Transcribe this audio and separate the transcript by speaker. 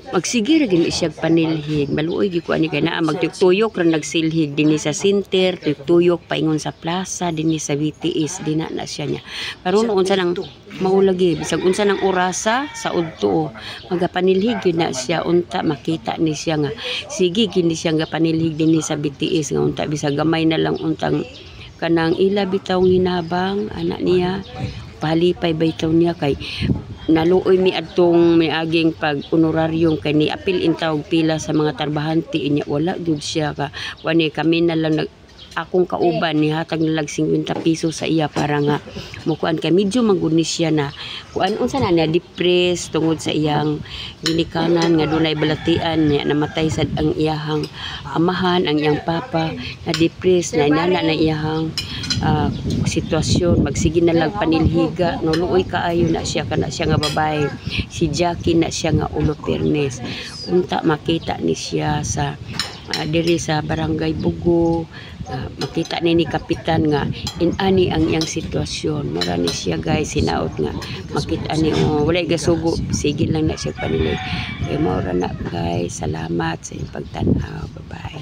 Speaker 1: Magsige ra gini siya panilhig, maluoy gyud ko ani kay naa magtuyok ra nagsilhig dinhi sa center, tuyok paingon sa plaza dinhi sa BTS dina na siya niya. Karon unsa nang maulagi bisag unsa nang orasa sa udto magapanilhig gyud na siya unta makita ni siya nga sige gini siya nga panilhig dinhi sa BTS nga unta bisag gamay na lang untang kanang ila bitaw hinabang anak niya palipay bitaw niya kay naluoy mi adtong miaging pag honoraryong kay ni apil intawag pila sa mga trabahante inya wala gyud siya ka wani kami na lang akong kauban ni hatag nilag 50 piso sa iya para nga mukuan kay medyo magunis siya na kuan unsa na niya depressed tungod sa iyang ginikanan nga dunay balatian niya namatay sad ang iyahang amahan ang iyang papa na depressed na inana na iyahang sitwasyon magsige na lang panilhiga no luoy kaayo na siya kana siya nga babae si Jackie na siya nga ulo pernes unta makita ni siya sa diri sa barangay Bugo makita ni kapitan nga inani ang iyang sitwasyon mura ni siya guys hinaot nga makita ni walay gasugo sige lang na siya panilay kay mura na guys salamat sa iyong pagtan-aw bye bye.